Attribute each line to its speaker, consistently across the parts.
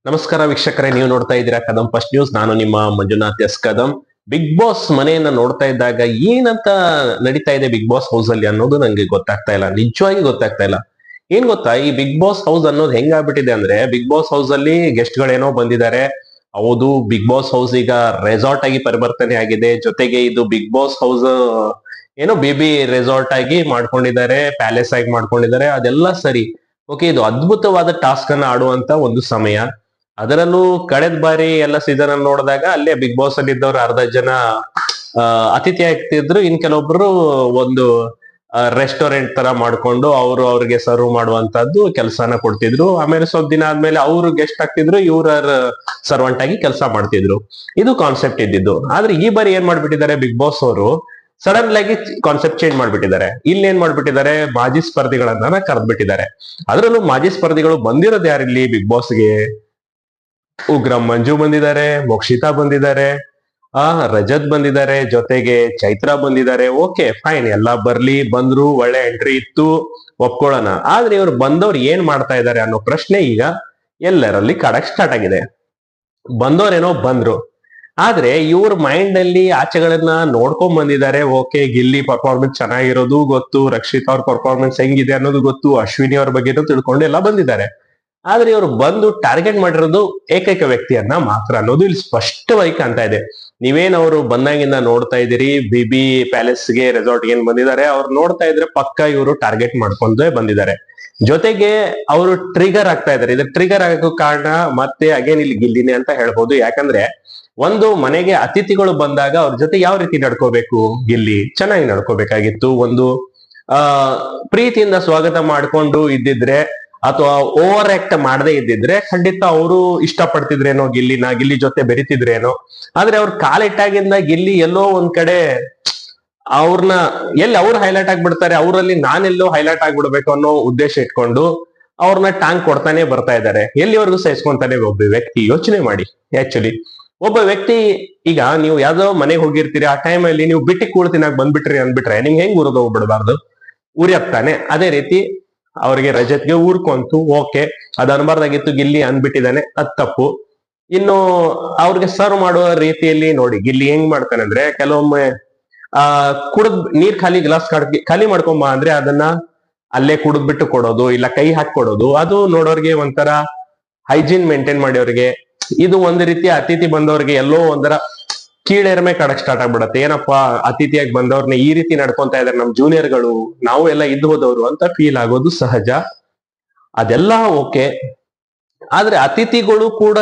Speaker 1: ನಮಸ್ಕಾರ ವೀಕ್ಷಕರೇ, ನೀವು ನೋಡ್ತಾ ಇದ್ದೀರಾ ಕದಂ ಫಸ್ಟ್ ನ್ಯೂಸ್. ನಾನು ನಿಮ್ಮ Manjunath S Kadam. Bigg boss ಮನೆಯನ್ನ ನೋಡ್ತಾ ಇದ್ದಾಗ ಏನಂತ ನಡೀತಾ ಇದೆ ಬಿಗ್ ಬಾಸ್ ಹೌಸ್ ಅಲ್ಲಿ ಅನ್ನೋದು ನಂಗೆ ಗೊತ್ತಾಗ್ತಾ ಇಲ್ಲ, ನಿಜವಾಗಿ ಗೊತ್ತಾಗ್ತಾ ಇಲ್ಲ. ಏನ್ ಗೊತ್ತಾ, ಈ ಬಿಗ್ ಬಾಸ್ ಹೌಸ್ ಅನ್ನೋದು ಹೆಂಗಾಗ್ಬಿಟ್ಟಿದೆ ಅಂದ್ರೆ, ಬಿಗ್ ಬಾಸ್ ಹೌಸ್ ಅಲ್ಲಿ ಗೆಸ್ಟ್ ಗಳೇನೋ ಬಂದಿದ್ದಾರೆ. ಹೌದು, ಬಿಗ್ ಬಾಸ್ ಹೌಸ್ ಈಗ ರೆಸಾರ್ಟ್ ಆಗಿ ಪರಿವರ್ತನೆ ಆಗಿದೆ. ಜೊತೆಗೆ ಇದು ಬಿಗ್ ಬಾಸ್ ಹೌಸ್ ಏನೋ ಬೇಬಿ ರೆಸಾರ್ಟ್ ಆಗಿ ಮಾಡ್ಕೊಂಡಿದ್ದಾರೆ, ಪ್ಯಾಲೇಸ್ ಆಗಿ ಮಾಡ್ಕೊಂಡಿದ್ದಾರೆ. ಅದೆಲ್ಲ ಸರಿ, ಓಕೆ. ಇದು ಅದ್ಭುತವಾದ ಟಾಸ್ಕ್ ಅನ್ನ ಆಡುವಂತ ಒಂದು ಸಮಯ. ಅದರಲ್ಲೂ ಕಳೆದ ಬಾರಿ ಎಲ್ಲ ಸೀಸನ್ ಅನ್ನು ನೋಡಿದಾಗ ಅಲ್ಲೇ ಬಿಗ್ ಬಾಸ್ ಅಲ್ಲಿ ಇದ್ದವ್ರು ಅರ್ಧ ಜನ ಅತಿಥಿ ಆಗ್ತಿದ್ರು. ಇನ್ ಕೆಲವೊಬ್ರು ಒಂದು ರೆಸ್ಟೋರೆಂಟ್ ತರ ಮಾಡ್ಕೊಂಡು ಅವ್ರಿಗೆ ಸರ್ವ್ ಮಾಡುವಂತದ್ದು ಕೆಲಸನ ಕೊಡ್ತಿದ್ರು. ಆಮೇಲೆ ಸ್ವಲ್ಪ ದಿನ ಆದ್ಮೇಲೆ ಅವರು ಗೆಸ್ಟ್ ಆಗ್ತಿದ್ರು, ಇವ್ರ ಸರ್ವೆಂಟ್ ಆಗಿ ಕೆಲಸ ಮಾಡ್ತಿದ್ರು. ಇದು ಕಾನ್ಸೆಪ್ಟ್ ಇದ್ದಿದ್ದು. ಆದ್ರೆ ಈ ಬಾರಿ ಏನ್ ಮಾಡ್ಬಿಟ್ಟಿದ್ದಾರೆ ಬಿಗ್ ಬಾಸ್ ಅವರು, ಸಡನ್ ಆಗಿ ಕಾನ್ಸೆಪ್ಟ್ ಚೇಂಜ್ ಮಾಡ್ಬಿಟ್ಟಿದ್ದಾರೆ. ಇಲ್ಲಿ ಏನ್ ಮಾಡ್ಬಿಟ್ಟಿದ್ದಾರೆ, ಮಾಜಿ ಸ್ಪರ್ಧಿಗಳನ್ನ ಕರೆದ್ಬಿಟ್ಟಿದ್ದಾರೆ. ಅದರಲ್ಲೂ ಮಾಜಿ ಸ್ಪರ್ಧಿಗಳು ಬಂದಿರೋದು ಯಾರಿಲ್ಲಿ ಬಿಗ್ ಬಾಸ್ಗೆ? ಉಗ್ರಂ ಮಂಜು ಬಂದಿದ್ದಾರೆ, ಮೋಕ್ಷಿತಾ ಬಂದಿದ್ದಾರೆ, ರಜತ್ ಬಂದಿದ್ದಾರೆ, ಜೊತೆಗೆ ಚೈತ್ರ ಬಂದಿದ್ದಾರೆ. ಓಕೆ ಫೈನ್, ಎಲ್ಲಾ ಬರ್ಲಿ, ಬಂದ್ರು, ಒಳ್ಳೆ ಎಂಟ್ರಿ ಇತ್ತು, ಒಪ್ಕೊಳ್ಳೋಣ. ಆದ್ರೆ ಇವ್ರು ಬಂದವ್ರು ಏನ್ ಮಾಡ್ತಾ ಇದ್ದಾರೆ ಅನ್ನೋ ಪ್ರಶ್ನೆ ಈಗ ಎಲ್ಲರಲ್ಲಿ ಕಾಡಕ್ ಸ್ಟಾರ್ಟ್ ಆಗಿದೆ. ಬಂದವ್ರೇನೋ ಬಂದ್ರು, ಆದ್ರೆ ಇವ್ರ ಮೈಂಡ್ ಅಲ್ಲಿ ಆಚೆಗಳನ್ನ ನೋಡ್ಕೊಂಡ್ ಬಂದಿದ್ದಾರೆ. ಓಕೆ, ಗಿಲ್ಲಿ ಪರ್ಫಾರ್ಮೆನ್ಸ್ ಚೆನ್ನಾಗಿರೋದು ಗೊತ್ತು, ರಕ್ಷಿತ್ ಅವ್ರ ಪರ್ಫಾರ್ಮೆನ್ಸ್ ಹೆಂಗಿದೆ ಅನ್ನೋದು ಗೊತ್ತು, ಅಶ್ವಿನಿ ಅವ್ರ ಬಗ್ಗೆನೂ ತಿಳ್ಕೊಂಡು ಎಲ್ಲ ಬಂದಿದ್ದಾರೆ. ಆದ್ರೆ ಇವರು ಬಂದು ಟಾರ್ಗೆಟ್ ಮಾಡಿರೋದು ಏಕೈಕ ವ್ಯಕ್ತಿಯನ್ನ ಮಾತ್ರ ಅನ್ನೋದು ಇಲ್ಲಿ ಸ್ಪಷ್ಟವಾಗಿ ಕಾಣ್ತಾ ಇದೆ. ನೀವೇನ್ ಅವರು ಬಂದಾಗಿಂದ ನೋಡ್ತಾ ಇದ್ದೀರಿ, ಬಿಬಿ ಪ್ಯಾಲೇಸ್ಗೆ ರೆಸಾರ್ಟ್ ಏನ್ ಬಂದಿದ್ದಾರೆ, ಅವ್ರು ನೋಡ್ತಾ ಇದ್ರೆ ಪಕ್ಕ ಇವರು ಟಾರ್ಗೆಟ್ ಮಾಡ್ಕೊಂಡೇ ಬಂದಿದ್ದಾರೆ. ಜೊತೆಗೆ ಅವರು ಟ್ರಿಗರ್ ಆಗ್ತಾ ಇದ್ದಾರೆ. ಇದು ಟ್ರಿಗರ್ ಆಗೋ ಕಾರಣ ಮತ್ತೆ ಅಗೇನ್ ಇಲ್ಲಿ ಗಿಲ್ಲಿನೇ ಅಂತ ಹೇಳ್ಬೋದು. ಯಾಕಂದ್ರೆ ಒಂದು ಮನೆಗೆ ಅತಿಥಿಗಳು ಬಂದಾಗ ಅವ್ರ ಜೊತೆ ಯಾವ ರೀತಿ ನಡ್ಕೋಬೇಕು, ಗಿಲ್ಲಿ ಚೆನ್ನಾಗಿ ನಡ್ಕೋಬೇಕಾಗಿತ್ತು. ಒಂದು ಪ್ರೀತಿಯಿಂದ ಸ್ವಾಗತ ಮಾಡ್ಕೊಂಡು ಇದ್ದಿದ್ರೆ, ಅಥವಾ ಓವರ್ ಆಕ್ಟ್ ಮಾಡದೇ ಇದ್ದಿದ್ರೆ ಖಂಡಿತ ಅವರು ಇಷ್ಟಪಡ್ತಿದ್ರೇನೋ ಗಿಲ್ಲಿ ಜೊತೆ ಬೆರಿತಿದ್ರೇನೋ. ಆದ್ರೆ ಅವ್ರ ಕಾಲಿಟ್ಟಾಗಿಂದ ಗಿಲ್ಲಿ ಎಲ್ಲೋ ಒಂದ್ ಕಡೆ ಅವ್ರನ್ನ ಎಲ್ಲಿ ಅವ್ರು ಹೈಲೈಟ್ ಆಗ್ಬಿಡ್ತಾರೆ, ಅವರಲ್ಲಿ ನಾನೆಲ್ಲೋ ಹೈಲೈಟ್ ಆಗ್ಬಿಡ್ಬೇಕು ಅನ್ನೋ ಉದ್ದೇಶ ಇಟ್ಕೊಂಡು ಅವ್ರನ್ನ ಟಾಂಗ್ ಕೊಡ್ತಾನೆ ಬರ್ತಾ ಇದ್ದಾರೆ. ಎಲ್ಲಿವರೆಗೂ ಸಹಿಸ್ಕೊಂತಾನೆ ಒಬ್ಬ ವ್ಯಕ್ತಿ? ಯೋಚನೆ ಮಾಡಿ. ಆಕ್ಚುಲಿ ಒಬ್ಬ ವ್ಯಕ್ತಿ, ಈಗ ನೀವು ಯಾವ್ದೋ ಮನೆಗೆ ಹೋಗಿರ್ತೀರಿ, ಆ ಟೈಮಲ್ಲಿ ನೀವು ಬಿಟ್ಟಿ ಕೂಳ್ತಿನಾಗ ಬಂದ್ಬಿಟ್ರಿ ಅಂದ್ಬಿಟ್ರೆ ನಿಮ್ಗೆ ಹೆಂಗ್ ಊರದ ಹೋಗ್ಬಿಡ್ಬಾರ್ದು? ಉರಿಯಪ್ತಾನೆ. ಅದೇ ರೀತಿ ಅವ್ರಿಗೆ ರಜತ್ಗೆ ಊರ್ಕೊಂತು, ಓಕೆ, ಅದ್ ಅನ್ಬಾರ್ದಾಗಿತ್ತು, ಗಿಲ್ಲಿ ಅನ್ಬಿಟ್ಟಿದ್ದಾನೆ, ಅದ್ ತಪ್ಪು. ಇನ್ನು ಅವ್ರಿಗೆ ಸರ್ವ್ ಮಾಡುವ ರೀತಿಯಲ್ಲಿ ನೋಡಿ ಗಿಲ್ಲಿ ಹೆಂಗ್ ಮಾಡ್ತಾನೆ ಅಂದ್ರೆ, ಕೆಲವೊಮ್ಮೆ ಕುಡದ್ ನೀರ್ ಗ್ಲಾಸ್ ಖಾಲಿ ಮಾಡ್ಕೊಂಬ ಅಂದ್ರೆ ಅದನ್ನ ಅಲ್ಲೇ ಕುಡಿದ್ಬಿಟ್ಟು ಕೊಡೋದು, ಇಲ್ಲ ಕೈ ಹಾಕಿ ಕೊಡೋದು. ಅದು ನೋಡೋರ್ಗೆ ಒಂಥರ ಹೈಜೀನ್ ಮೇಂಟೈನ್ ಮಾಡಿ ಅವ್ರಿಗೆ, ಇದು ಒಂದು ರೀತಿ ಅತಿಥಿ ಬಂದವ್ರಿಗೆ ಎಲ್ಲೋ ಒಂಥರ ಕೀಳೆರ್ಮೆ ಕಾಡಕ್ ಸ್ಟಾರ್ಟ್ ಆಗ್ಬಿಡತ್ತೆ. ಏನಪ್ಪಾ, ಅತಿಥಿಯಾಗಿ ಬಂದವ್ರನ್ನ ಈ ರೀತಿ ನಡ್ಕೊಂತಾ ಇದಾರೆ ನಮ್ ಜೂನಿಯರ್ಗಳು, ನಾವು ಎಲ್ಲ ಇದ್ದು ಹೋದವ್ರು ಅಂತ ಫೀಲ್ ಆಗೋದು ಸಹಜ. ಅದೆಲ್ಲ ಓಕೆ. ಆದ್ರೆ ಅತಿಥಿಗಳು ಕೂಡ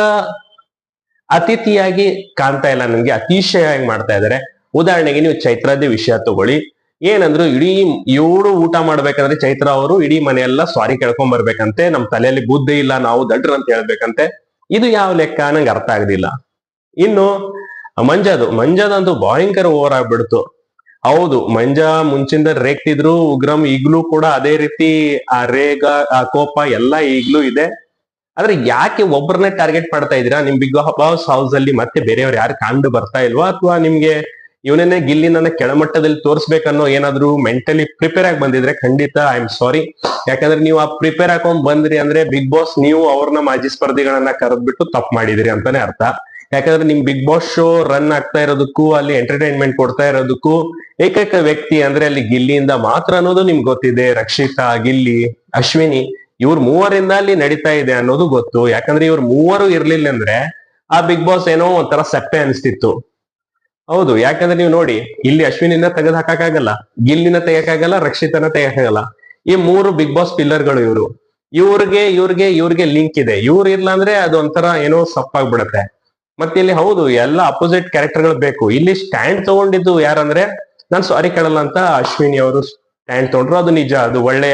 Speaker 1: ಅತಿಥಿಯಾಗಿ ಕಾಣ್ತಾ ಇಲ್ಲ ನನ್ಗೆ, ಅತಿಶಯವಾಗಿ ಮಾಡ್ತಾ ಇದಾರೆ. ಉದಾಹರಣೆಗೆ ನೀವು ಚೈತ್ರದೇ ವಿಷಯ ತಗೊಳ್ಳಿ. ಏನಂದ್ರು, ಇಡೀ ಇವಳು ಊಟ ಮಾಡ್ಬೇಕಂದ್ರೆ ಚೈತ್ರ ಅವರು ಇಡೀ ಮನೆಯೆಲ್ಲ ಸಾರಿ ಕೇಳ್ಕೊಂಡ್ ಬರ್ಬೇಕಂತೆ, ನಮ್ ತಲೆಯಲ್ಲಿ ಬುದ್ಧಿ ಇಲ್ಲ, ನಾವು ದಡ್ರ ಅಂತ ಹೇಳ್ಬೇಕಂತೆ. ಇದು ಯಾವ ಲೆಕ್ಕ ನಂಗೆ ಅರ್ಥ ಆಗಲಿಲ್ಲ. ಇನ್ನು ಮಂಜಾದಂತೂ ಭಯಂಕರ ಓವರ್ ಆಗ್ಬಿಡ್ತು. ಹೌದು, ಮಂಜಾ ಮುಂಚಿಂದ ರೇಗ್ತಿದ್ರು, ಉಗ್ರಂ ಈಗ್ಲೂ ಕೂಡ ಅದೇ ರೀತಿ ಆ ರೇಗ, ಆ ಕೋಪ ಎಲ್ಲ ಈಗ್ಲೂ ಇದೆ. ಆದ್ರೆ ಯಾಕೆ ಒಬ್ಬರನ್ನೇ ಟಾರ್ಗೆಟ್ ಮಾಡ್ತಾ ಇದೀರಾ? ನಿಮ್ ಬಿಗ್ ಬಾಸ್ ಹೌಸ್ ಅಲ್ಲಿ ಮತ್ತೆ ಬೇರೆಯವ್ರು ಯಾರು ಕಾಂಡು ಬರ್ತಾ ಇಲ್ವಾ? ಅಥವಾ ನಿಮ್ಗೆ ಇವನನ್ನೇ ಗಿಲ್ಲಿನ ಕೆಳಮಟ್ಟದಲ್ಲಿ ತೋರ್ಸ್ಬೇಕನ್ನೋ ಏನಾದ್ರು ಮೆಂಟಲಿ ಪ್ರಿಪೇರ್ ಆಗಿ ಬಂದಿದ್ರೆ ಖಂಡಿತ ಐ ಆಮ್ ಸಾರಿ. ಯಾಕಂದ್ರೆ ನೀವು ಆ ಪ್ರಿಪೇರ್ ಹಾಕೊಂಡ್ ಬಂದ್ರಿ ಅಂದ್ರೆ ಬಿಗ್ ಬಾಸ್ ನೀವು ಅವ್ರನ್ನ ಮಾಜಿ ಸ್ಪರ್ಧಿಗಳನ್ನ ಕರೆದ್ಬಿಟ್ಟು ತಪ್ಪು ಮಾಡಿದಿರಿ ಅಂತಾನೆ ಅರ್ಥ. ಯಾಕಂದ್ರೆ ನಿಮ್ ಬಿಗ್ ಬಾಸ್ ಶೋ ರನ್ ಆಗ್ತಾ ಇರೋದಕ್ಕೂ, ಅಲ್ಲಿ ಎಂಟರ್ಟೈನ್ಮೆಂಟ್ ಕೊಡ್ತಾ ಇರೋದಕ್ಕೂ ಏಕೈಕ ವ್ಯಕ್ತಿ ಅಂದ್ರೆ ಅಲ್ಲಿ ಗಿಲ್ಲಿಯಿಂದ ಮಾತ್ರ ಅನ್ನೋದು ನಿಮ್ಗೆ ಗೊತ್ತಿದೆ. ರಕ್ಷಿತಾ, ಗಿಲ್ಲಿ, ಅಶ್ವಿನಿ, ಇವ್ರ ಮೂವರಿಂದ ಅಲ್ಲಿ ನಡೀತಾ ಇದೆ ಅನ್ನೋದು ಗೊತ್ತು. ಯಾಕಂದ್ರೆ ಇವ್ರ ಮೂವರು ಇರ್ಲಿಲ್ಲ ಅಂದ್ರೆ ಆ ಬಿಗ್ ಬಾಸ್ ಏನೋ ಒಂಥರ ಸಪ್ಪೆ ಅನಿಸ್ತಿತ್ತು. ಹೌದು, ಯಾಕಂದ್ರೆ ನೀವು ನೋಡಿ, ಇಲ್ಲಿ ಅಶ್ವಿನಿನ ತೆಗೆದು ಹಾಕಕ್ಕಾಗಲ್ಲ, ಗಿಲ್ಲಿನ ತೆಗಿಯಕ್ಕಾಗಲ್ಲ, ರಕ್ಷಿತನ ತೆಗಿಯಕ್ಕಾಗಲ್ಲ. ಈ ಮೂರು ಬಿಗ್ ಬಾಸ್ ಪಿಲ್ಲರ್ಗಳು ಇವರು. ಇವ್ರಿಗೆ ಲಿಂಕ್ ಇದೆ. ಇವ್ರು ಇಲ್ಲ ಅಂದ್ರೆ ಅದೊಂಥರ ಏನೋ ಸಪ್ಪಾಗ್ಬಿಡತ್ತೆ. ಮತ್ತೆ ಇಲ್ಲಿ ಹೌದು, ಎಲ್ಲ ಅಪೋಸಿಟ್ ಕ್ಯಾರೆಕ್ಟರ್ಗಳು ಬೇಕು. ಇಲ್ಲಿ ಸ್ಟ್ಯಾಂಡ್ ತಗೊಂಡಿದ್ದು ಯಾರಂದ್ರೆ, ನಾನ್ ಸಾರಿ ಕೇಳಲ್ಲ ಅಂತ ಅಶ್ವಿನಿ ಅವರು ಸ್ಟ್ಯಾಂಡ್ ತಗೊಂಡ್ರು. ಅದು ನಿಜ, ಅದು ಒಳ್ಳೆ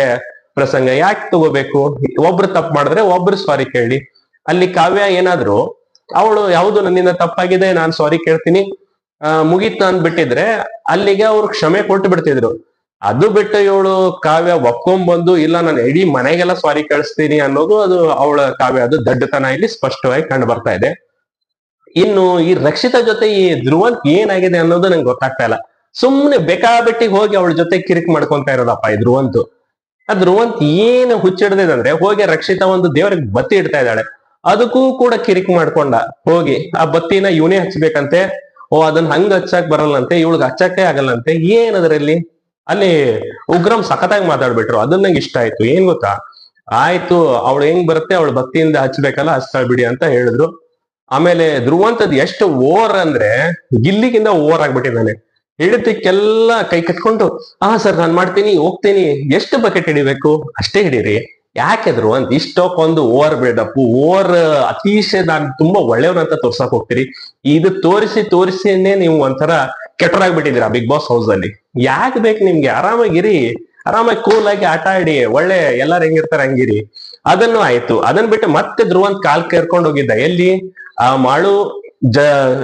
Speaker 1: ಪ್ರಸಂಗ. ಯಾಕೆ ತಗೋಬೇಕು? ಒಬ್ರು ತಪ್ಪು ಮಾಡಿದ್ರೆ ಒಬ್ರು ಸಾರಿ ಕೇಳಿ. ಅಲ್ಲಿ ಕಾವ್ಯ ಏನಾದ್ರು ಅವಳು ಯಾವುದು ನನ್ನಿಂದ ತಪ್ಪಾಗಿದೆ, ನಾನ್ ಸಾರಿ ಕೇಳ್ತೀನಿ, ಮುಗೀತು ಅಂದ್ಬಿಟ್ಟಿದ್ರೆ ಅಲ್ಲಿಗೆ ಅವ್ರು ಕ್ಷಮೆ ಕೊಟ್ಟು ಬಿಡ್ತಿದ್ರು. ಅದು ಬಿಟ್ಟು ಇವಳು ಕಾವ್ಯ ಒಪ್ಕೊಂಡ್ ಬಂದು, ಇಲ್ಲ ನಾನು ಇಡೀ ಮನೆಗೆಲ್ಲ ಸಾರಿ ಕಳಿಸ್ತೀನಿ ಅನ್ನೋದು, ಅದು ಅವಳ ಕಾವ್ಯ, ಅದು ದಡ್ಡತನ ಇಲ್ಲಿ ಸ್ಪಷ್ಟವಾಗಿ ಕಂಡು ಬರ್ತಾ ಇದೆ. ಇನ್ನು ಈ ರಕ್ಷಿತಾ ಜೊತೆ ಈ ಧ್ರುವನ್ ಏನಾಗಿದೆ ಅನ್ನೋದು ನಂಗೆ ಗೊತ್ತಾಗ್ತಾ ಇಲ್ಲ. ಸುಮ್ನೆ ಬೇಕಾಬಿಟ್ಟಿಗೆ ಹೋಗಿ ಅವಳ ಜೊತೆ ಕಿರಿಕ್ ಮಾಡ್ಕೊಂತ ಇರೋದಪ್ಪ ಈ ಧ್ರುವಂತು. ಆ ಧ್ರುವಂತ್ ಏನು ಹುಚ್ಚಿಡ್ದಿದೆ ಅಂದ್ರೆ, ಹೋಗಿ ರಕ್ಷಿತಾ ಒಂದು ದೇವರಿಗೆ ಬತ್ತಿ ಇಡ್ತಾ ಇದ್ದಾಳೆ. ಅದಕ್ಕೂ ಕೂಡ ಕಿರಿಕ್ ಮಾಡ್ಕೊಂಡ ಹೋಗಿ ಆ ಬತ್ತಿನ ಇವನೇ ಹಚ್ಬೇಕಂತೆ. ಓ ಅದನ್ನ ಹಂಗ ಹಚ್ಚಕ್ ಬರಲ್ಲಂತೆ, ಇವಳಿಗೆ ಹಚ್ಚಕ್ಕೆ ಆಗಲ್ಲಂತೆ. ಏನದ್ರಲ್ಲಿ ಅಲ್ಲಿ ಉಗ್ರಂ ಸಖತ್ತಾಗಿ ಮಾತಾಡ್ಬಿಟ್ರು. ಅದನ್ನ ನಂಗೆ ಇಷ್ಟ ಆಯ್ತು. ಏನ್ ಗೊತ್ತಾ, ಆಯ್ತು ಅವಳು ಹೆಂಗ್ ಬರುತ್ತೆ ಅವಳು ಬತ್ತಿಯಿಂದ ಹಚ್ಬೇಕಲ್ಲ, ಹಚ್ತಾಳ್ ಬಿಡಿ ಅಂತ ಹೇಳಿದ್ರು. ಆಮೇಲೆ ಧ್ರುವಂತದ್ ಎಷ್ಟು ಓವರ್ ಅಂದ್ರೆ ಗಿಲ್ಲಿಗಿಂತ ಓವರ್ ಆಗ್ಬಿಟ್ಟಿದ್ದಾನೆ. ಹಿಡಿತಕ್ಕೆಲ್ಲ ಕೈ ಕಟ್ಕೊಂಡು ಸರ್ ನಾನ್ ಮಾಡ್ತೀನಿ ಹೋಗ್ತೀನಿ, ಎಷ್ಟು ಬಕೆಟ್ ಹಿಡಿಬೇಕು ಅಷ್ಟೇ ಹಿಡೀರಿ, ಯಾಕೆ ಧ್ರುವಂತ್ ಇಷ್ಟಕ್ಕೊಂದು ಓವರ್ ಬಿಲ್ಡಪ್, ಓವರ್ ಅತಿಶಯ ನಾನು ತುಂಬಾ ಒಳ್ಳೆಯವ್ರಂತ ತೋರ್ಸಕ್ ಹೋಗ್ತೀರಿ. ಇದು ತೋರಿಸಿನೇ ನೀವು ಒಂಥರ ಕೆಟ್ಟರಾಗ್ಬಿಟ್ಟಿದ್ದೀರಾ ಬಿಗ್ ಬಾಸ್ ಹೌಸ್ ಅಲ್ಲಿ. ಯಾಕೆ ಬೇಕು ನಿಮ್ಗೆ? ಆರಾಮಾಗಿರಿ, ಆರಾಮಾಗಿ ಕೂಲ್ ಆಗಿ ಆಟ ಆಡಿ, ಒಳ್ಳೆ ಎಲ್ಲಾರು ಹೆಂಗಿರ್ತಾರೆ ಹಂಗಿರಿ. ಅದನ್ನು ಆಯ್ತು. ಅದನ್ ಬಿಟ್ಟು ಮತ್ತೆ ಧ್ರುವಂತ್ ಕಾಲ್ ಕೇರ್ಕೊಂಡು ಹೋಗಿದ್ದ. ಎಲ್ಲಿ ಆ ಮಾಳು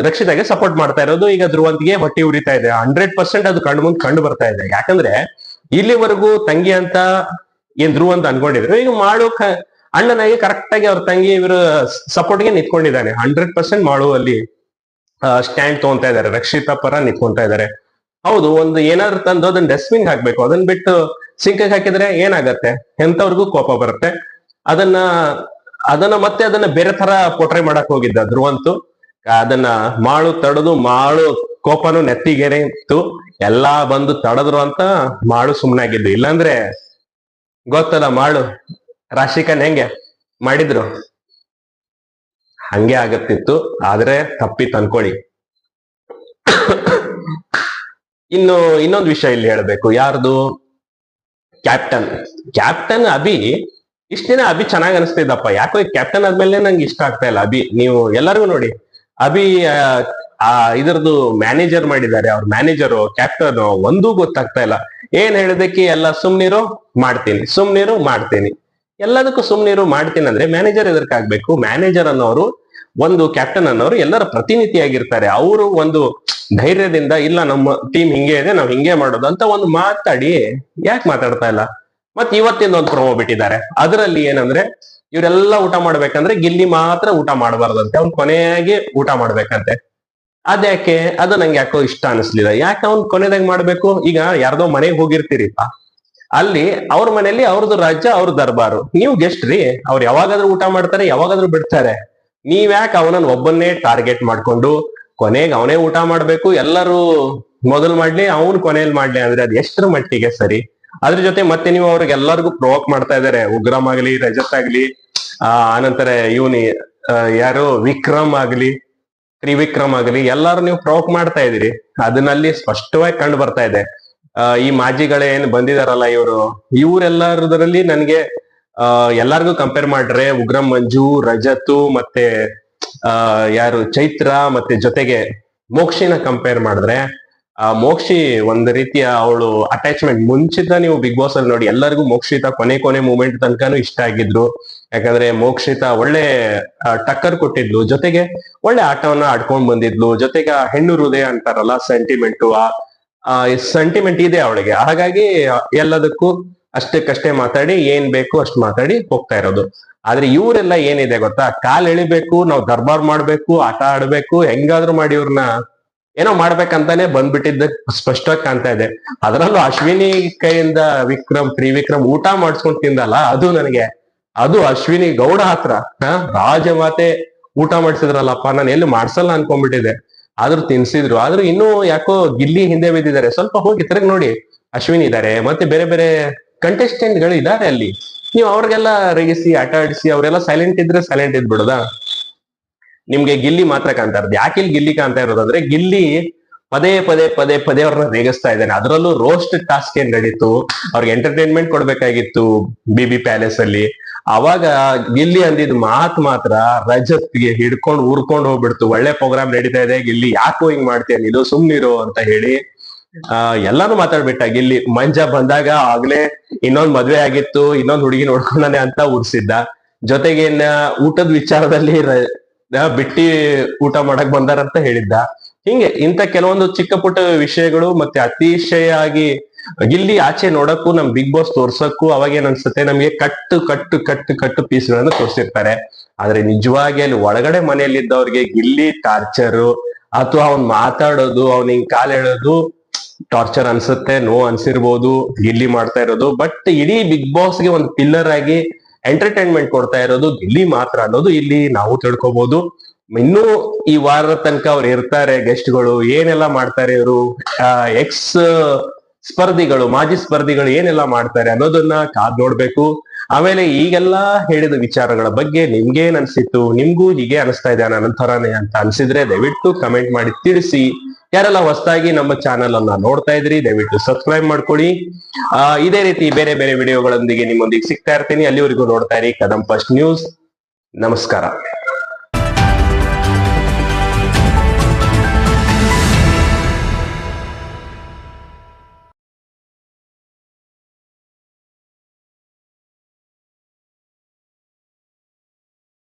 Speaker 1: ರಕ್ಷಿತಾಗೆ ಸಪೋರ್ಟ್ ಮಾಡ್ತಾ ಇರೋದು. ಈಗ ಧ್ರುವಂತ್ಗೆ ಹೊಟ್ಟಿ ಉರಿತಾ ಇದೆ. 100% ಅದು ಕಂಡು ಬರ್ತಾ ಇದೆ. ಯಾಕಂದ್ರೆ ಇಲ್ಲಿವರೆಗೂ ತಂಗಿ ಅಂತ ಏನ್ ಧ್ರುವಂತ್ ಅನ್ಕೊಂಡಿದ್ರು, ಈಗ ಮಾಳು ಅಣ್ಣನಾಗಿ ಕರೆಕ್ಟ್ ಆಗಿ ಅವ್ರ ತಂಗಿ ಇವರು ಸಪೋರ್ಟ್ಗೆ ನಿಂತ್ಕೊಂಡಿದ್ದಾನೆ. 100% ಮಾಳು ಅಲ್ಲಿ ಸ್ಟ್ಯಾಂಡ್ ತಗೊಂತಾ ಇದಾರೆ, ರಕ್ಷಿತಾ ಪರ ನಿಂತ್ಕೊಂತಾ ಇದಾರೆ. ಹೌದು, ಒಂದು ಏನಾದ್ರು ತಂದು ಅದನ್ನ ಡಸ್ಟ್ಬಿನ್ ಹಾಕ್ಬೇಕು. ಅದನ್ನ ಬಿಟ್ಟು ಸಿಂಕ್ ಹಾಕಿದ್ರೆ ಏನಾಗತ್ತೆ? ಎಂತವ್ರಿಗೂ ಕೋಪ ಬರುತ್ತೆ. ಅದನ್ನ ಮತ್ತೆ ಬೇರೆ ತರ ಪೋಟ್ರೆ ಮಾಡಕ್ ಹೋಗಿದ್ದ ಧ್ರುವಂತು. ಅದನ್ನ ಮಾಳು ತಡೆದು, ಮಾಳು ಕೋಪನು ನೆತ್ತಿಗೆರೆ ಇತ್ತು, ಎಲ್ಲಾ ಬಂದು ತಡದ್ರು ಅಂತ ಮಾಳು ಸುಮ್ನಾಗಿದ್ದು. ಇಲ್ಲಾಂದ್ರೆ ಗೊತ್ತಲ್ಲ ಮಾಳು ರಾಶಿಕನ್ ಹೆಂಗೆ ಮಾಡಿದ್ರು ಹಂಗೆ ಆಗತ್ತಿತ್ತು. ಆದ್ರೆ ತಪ್ಪಿ ಅನ್ಕೊಳ್ಳಿ. ಇನ್ನೊಂದು ವಿಷಯ ಇಲ್ಲಿ ಹೇಳ್ಬೇಕು. ಯಾರ್ದು? ಕ್ಯಾಪ್ಟನ್ ಅಭಿ. ಇಷ್ಟ ದಿನ ಅಭಿ ಚೆನ್ನಾಗ್ ಅನಿಸ್ತಿದ್ದಪ್ಪ. ಯಾಕೋ ಕ್ಯಾಪ್ಟನ್ ಆದ್ಮೇಲೆ ನಂಗೆ ಇಷ್ಟ ಆಗ್ತಾ ಇಲ್ಲ ಅಭಿ. ನೀವು ಎಲ್ಲರಿಗೂ ನೋಡಿ, ಅಭಿ ಇದ್ರದ್ದು ಮ್ಯಾನೇಜರ್ ಮಾಡಿದ್ದಾರೆ. ಅವ್ರ ಮ್ಯಾನೇಜರು ಕ್ಯಾಪ್ಟನ್ ಒಂದೂ ಗೊತ್ತಾಗ್ತಾ ಇಲ್ಲ. ಏನ್ ಹೇಳಿದಕ್ಕೆ ಎಲ್ಲ ಸುಮ್ನಿರು ಮಾಡ್ತೀನಿ, ಎಲ್ಲದಕ್ಕೂ ಸುಮ್ನಿರು ಮಾಡ್ತೀನಿ ಅಂದ್ರೆ ಮ್ಯಾನೇಜರ್ ಎದರ್ಕಾಗ್ಬೇಕು? ಮ್ಯಾನೇಜರ್ ಅನ್ನೋರು, ಒಂದು ಕ್ಯಾಪ್ಟನ್ ಅನ್ನೋರು ಎಲ್ಲರ ಪ್ರತಿನಿಧಿಯಾಗಿರ್ತಾರೆ. ಅವರು ಒಂದು ಧೈರ್ಯದಿಂದ ಇಲ್ಲ ನಮ್ಮ ಟೀಮ್ ಹಿಂಗೆ ಇದೆ, ನಾವ್ ಹಿಂಗೆ ಮಾಡೋದು ಅಂತ ಒಂದು ಮಾತಾಡಿ. ಯಾಕೆ ಮಾತಾಡ್ತಾ ಇಲ್ಲ? ಮತ್ ಇವತ್ತಿಂದ ಒಂದು ಪ್ರೊಮೋ ಬಿಟ್ಟಿದ್ದಾರೆ. ಅದರಲ್ಲಿ ಏನಂದ್ರೆ ಇವರೆಲ್ಲ ಊಟ ಮಾಡ್ಬೇಕಂದ್ರೆ ಗಿಲ್ಲಿ ಮಾತ್ರ ಊಟ ಮಾಡಬಾರ್ದಂತೆ, ಅವ್ನ್ ಕೊನೆಯಾಗಿ ಊಟ ಮಾಡ್ಬೇಕಂತೆ. ಅದ್ಯಾಕೆ? ಅದು ನಂಗೆ ಯಾಕೋ ಇಷ್ಟ ಅನಿಸ್ಲಿಲ್ಲ. ಯಾಕೆ ಅವ್ನ್ ಕೊನೆದಾಗ ಮಾಡ್ಬೇಕು? ಈಗ ಯಾರ್ದೋ ಮನೆಗೆ ಹೋಗಿರ್ತೀರಿಪ್ಪ, ಅಲ್ಲಿ ಅವ್ರ ಮನೆಯಲ್ಲಿ ಅವ್ರದ್ದು ರಾಜ್ಯ, ಅವ್ರ ದರ್ಬಾರು, ನೀವು ಗೆಸ್ಟ್ ರೀ. ಅವ್ರು ಯಾವಾಗಾದ್ರೂ ಊಟ ಮಾಡ್ತಾರೆ, ಯಾವಾಗಾದ್ರೂ ಬಿಡ್ತಾರೆ. ನೀವ್ಯಾಕೆ ಅವನನ್ನ ಒಬ್ಬನ್ನೇ ಟಾರ್ಗೆಟ್ ಮಾಡ್ಕೊಂಡು ಕೊನೆಗೆ ಅವನೇ ಊಟ ಮಾಡ್ಬೇಕು, ಎಲ್ಲರೂ ಮೊದಲು ಮಾಡ್ಲಿ ಅವನು ಕೊನೆಯಲ್ಲಿ ಮಾಡ್ಲಿ ಅಂದ್ರೆ ಅದು ಎಷ್ಟರ ಮಟ್ಟಿಗೆ ಸರಿ? ಅದ್ರ ಜೊತೆ ಮತ್ತೆ ನೀವು ಅವ್ರಿಗೆ ಎಲ್ಲರಿಗೂ ಪ್ರೊವೋಕ್ ಮಾಡ್ತಾ ಇದಾರೆ. ಉಗ್ರಮ್ ಆಗ್ಲಿ, ರಜತ್ ಆಗ್ಲಿ, ಆನಂತರ ಇವನಿ ಯಾರು ವಿಕ್ರಮ್ ಆಗ್ಲಿ, ತ್ರಿವಿಕ್ರಮ್ ಆಗ್ಲಿ, ಎಲ್ಲಾರು ನೀವು ಪ್ರೊವೋಕ್ ಮಾಡ್ತಾ ಇದೀರಿ. ಅದನ್ನಲ್ಲಿ ಸ್ಪಷ್ಟವಾಗಿ ಕಂಡು ಬರ್ತಾ ಇದೆ. ಈ ಮಾಜಿಗಳೇನ್ ಬಂದಿದಾರಲ್ಲ ಇವರೆಲ್ಲರದ್ರಲ್ಲಿ ನನ್ಗೆ ಎಲ್ಲಾರ್ಗು ಕಂಪೇರ್ ಮಾಡ್ರೆ ಉಗ್ರಂ ಮಂಜು, ರಜತು, ಮತ್ತೆ ಯಾರು ಚೈತ್ರ, ಮತ್ತೆ ಜೊತೆಗೆ ಮೋಕ್ಷಿನ ಕಂಪೇರ್ ಮಾಡಿದ್ರೆ ಮೋಕ್ಷಿ ಒಂದ್ ರೀತಿಯ ಅವಳು ಅಟ್ಯಾಚ್ಮೆಂಟ್. ಮುಂಚಿತ ನೀವು ಬಿಗ್ ಬಾಸ್ ಅಲ್ಲಿ ನೋಡಿ, ಎಲ್ಲರಿಗೂ ಮೋಕ್ಷಿತ ಕೊನೆ ಮೂಮೆಂಟ್ ತನಕನೂ ಇಷ್ಟ ಆಗಿದ್ರು. ಯಾಕಂದ್ರೆ ಮೋಕ್ಷಿತ ಒಳ್ಳೆ ಟಕ್ಕರ್ ಕೊಟ್ಟಿದ್ಲು, ಜೊತೆಗೆ ಒಳ್ಳೆ ಆಟವನ್ನ ಆಡ್ಕೊಂಡ್ ಬಂದಿದ್ಲು, ಜೊತೆಗೆ ಹೆಣ್ಣು ಹೃದಯ ಅಂತಾರಲ್ಲ, ಸೆಂಟಿಮೆಂಟ್ ಇದೆ ಅವಳಿಗೆ. ಹಾಗಾಗಿ ಎಲ್ಲದಕ್ಕೂ ಅಷ್ಟಕ್ಕಷ್ಟೇ ಮಾತಾಡಿ, ಏನ್ ಬೇಕು ಅಷ್ಟು ಮಾತಾಡಿ ಹೋಗ್ತಾ ಇರೋದು. ಆದ್ರೆ ಇವರೆಲ್ಲ ಏನಿದೆ ಗೊತ್ತಾ, ಕಾಲ್ ಎಳಿಬೇಕು, ನಾವ್ ದರ್ಬಾರ್ ಮಾಡ್ಬೇಕು, ಆಟ ಆಡ್ಬೇಕು, ಹೆಂಗಾದ್ರೂ ಮಾಡಿ ಇವ್ರನ್ನ ಏನೋ ಮಾಡ್ಬೇಕಂತಾನೆ ಬಂದ್ಬಿಟ್ಟಿದ್ದ ಸ್ಪಷ್ಟವಾಗಿ ಕಾಣ್ತಾ ಇದೆ. ಅದರಲ್ಲೂ ಅಶ್ವಿನಿ ಕೈಯಿಂದ ತ್ರಿವಿಕ್ರಮ್ ಊಟ ಮಾಡಿಸ್ಕೊಂಡ್ ತಿಂದಲ್ಲ, ಅದು ಅಶ್ವಿನಿ ಗೌಡ ಹತ್ರ ರಾಜಮಾತೆ ಊಟ ಮಾಡಿಸಿದ್ರಲ್ಲಪ್ಪ. ನಾನು ಎಲ್ಲಿ ಮಾಡ್ಸಲ್ಲ ಅನ್ಕೊಂಡ್ಬಿಟ್ಟಿದೆ. ಆದ್ರೂ ತಿನ್ಸಿದ್ರು. ಆದ್ರೂ ಇನ್ನೂ ಯಾಕೋ ಗಿಲ್ಲಿ ಹಿಂದೆ ಬಿದ್ದಿದ್ದಾರೆ. ಸ್ವಲ್ಪ ಹೋಗಿ ತಿರುಗಿ ನೋಡಿ, ಅಶ್ವಿನಿ ಇದಾರೆ, ಮತ್ತೆ ಬೇರೆ ಬೇರೆ ಕಂಟೆಸ್ಟೆಂಟ್ ಗಳು ಇದಾರೆ ಅಲ್ಲಿ. ನೀವು ಅವ್ರಿಗೆಲ್ಲ ರೇಗಿಸಿ ಆಟ ಆಡಿಸಿ ಅವರೆಲ್ಲ ಸೈಲೆಂಟ್ ಇದ್ರೆ ಸೈಲೆಂಟ್ ಇದ್ಬಿಡೋದಾ? ನಿಮ್ಗೆ ಗಿಲ್ಲಿ ಮಾತ್ರ ಕಾಣ್ತಾ ಇರೋದು. ಯಾಕೆ ಇಲ್ಲಿ ಗಿಲ್ಲಿ ಕಾಣ್ತಾ ಇರೋದಂದ್ರೆ, ಗಿಲ್ಲಿ ಪದೇ ಅವ್ರನ್ನ ರೇಗಿಸ್ತಾ ಇದ್ದಾನೆ. ಅದರಲ್ಲೂ ರೋಸ್ಟ್ ಟಾಸ್ಕ್ ಏನ್ ನಡೀತು, ಅವ್ರಿಗೆ ಎಂಟರ್ಟೈನ್ಮೆಂಟ್ ಕೊಡ್ಬೇಕಾಗಿತ್ತು ಬಿಬಿ ಪ್ಯಾಲೇಸ್ ಅಲ್ಲಿ. ಅವಾಗ ಗಿಲ್ಲಿ ಅಂದಿದ್ ಮಾತ್ರ ರಜತ್ಗೆ ಹಿಡ್ಕೊಂಡು ಊರ್ಕೊಂಡು ಹೋಗ್ಬಿಡ್ತು. ಒಳ್ಳೆ ಪ್ರೋಗ್ರಾಮ್ ನಡೀತಾ ಇದೆ, ಗಿಲ್ಲಿ ಯಾಕೋ ಹಿಂಗ್ ಮಾಡ್ತೀಯ ನೀನು, ಸುಮ್ನಿರು ಅಂತ ಹೇಳಿ ಎಲ್ಲಾನು ಮಾತಾಡ್ಬಿಟ್ಟ ಗಿಲ್ಲಿ. ಮಂಜ ಬಂದಾಗ ಆಗ್ಲೇ ಇನ್ನೊಂದ್ ಮದ್ವೆ ಆಗಿತ್ತು, ಇನ್ನೊಂದ್ ಹುಡುಗಿ ನೋಡ್ಕೊಂಡಾನೆ ಅಂತ ಉರ್ಸಿದ್ದ. ಜೊತೆಗೆ ಊಟದ ವಿಚಾರದಲ್ಲಿ ಬಿಟ್ಟಿ ಊಟ ಮಾಡಕ್ ಬಂದಾರಂತ ಹೇಳಿದ್ದ. ಹಿಂಗೆ ಇಂತ ಕೆಲವೊಂದು ಚಿಕ್ಕ ಪುಟ್ಟ ವಿಷಯಗಳು, ಮತ್ತೆ ಅತಿಶಯ ಆಗಿ ಗಿಲ್ಲಿ ಆಚೆ ನೋಡಕ್ಕೂ, ನಮ್ ಬಿಗ್ ಬಾಸ್ ತೋರ್ಸಕ್ಕೂ ಅವಾಗ ಏನ್ ಅನ್ಸುತ್ತೆ, ನಮ್ಗೆ ಕಟ್ಟು ಪೀಸ್ಗಳನ್ನ ತೋರ್ಸಿರ್ತಾರೆ. ಆದ್ರೆ ನಿಜವಾಗಿ ಅಲ್ಲಿ ಒಳಗಡೆ ಮನೆಯಲ್ಲಿದ್ದವ್ರಿಗೆ ಗಿಲ್ಲಿ ಟಾರ್ಚರು, ಅಥವಾ ಅವ್ನ್ ಮಾತಾಡೋದು, ಅವ್ನ ಹಿಂಗ್ ಕಾಲ್ ಹೇಳೋದು ಟಾರ್ಚರ್ ಅನ್ಸುತ್ತೆ. ಅನ್ಸಿರ್ಬೋದು ಗಿಲ್ಲಿ ಮಾಡ್ತಾ ಇರೋದು. ಬಟ್ ಇಡೀ ಬಿಗ್ ಬಾಸ್ಗೆ ಒಂದು ಪಿಲ್ಲರ್ ಆಗಿ ಎಂಟರ್ಟೈನ್ಮೆಂಟ್ ಕೊಡ್ತಾ ಇರೋದು ಗಿಲ್ಲಿ ಮಾತ್ರ ಅನ್ನೋದು ಇಲ್ಲಿ ನಾವು ತಿಳ್ಕೊಬಹುದು. ಇನ್ನೂ ಈ ವಾರದ ತನಕ ಅವ್ರು ಇರ್ತಾರೆ ಗೆಸ್ಟ್ಗಳು, ಏನೆಲ್ಲ ಮಾಡ್ತಾರೆ ಇವರು, ಎಕ್ಸ್ ಸ್ಪರ್ಧಿಗಳು, ಮಾಜಿ ಸ್ಪರ್ಧಿಗಳು ಏನೆಲ್ಲ ಮಾಡ್ತಾರೆ ಅನ್ನೋದನ್ನ ಕಾದ್ ನೋಡ್ಬೇಕು. ಆಮೇಲೆ ಈಗೆಲ್ಲಾ ಹೇಳಿದ ವಿಚಾರಗಳ ಬಗ್ಗೆ ನಿಮ್ಗೇನ್ ಅನ್ಸಿತ್ತು? ನಿಮ್ಗೂ ಹೀಗೆ ಅನಿಸ್ತಾ ಇದೆ ನನ್ನ ತರಾನೇ ಅಂತ ಅನ್ಸಿದ್ರೆ ದಯವಿಟ್ಟು ಕಮೆಂಟ್ ಮಾಡಿ ತಿಳಿಸಿ. ಯಾರೆಲ್ಲ ಹೊಸದಾಗಿ ನಮ್ಮ ಚಾನೆಲ್ ಅನ್ನ ನೋಡ್ತಾ ಇದ್ರಿ ದಯವಿಟ್ಟು ಸಬ್ಸ್ಕ್ರೈಬ್ ಮಾಡ್ಕೊಳ್ಳಿ. ಇದೇ ರೀತಿ ಬೇರೆ ಬೇರೆ ವಿಡಿಯೋಗಳೊಂದಿಗೆ ನಿಮ್ಮೊಂದಿಗೆ ಸಿಗ್ತಾ ಇರ್ತೀನಿ. ಅಲ್ಲಿವರೆಗೂ ನೋಡ್ತಾ ಇರಿ ಕದಂ ಫಸ್ಟ್ ನ್ಯೂಸ್. ನಮಸ್ಕಾರ.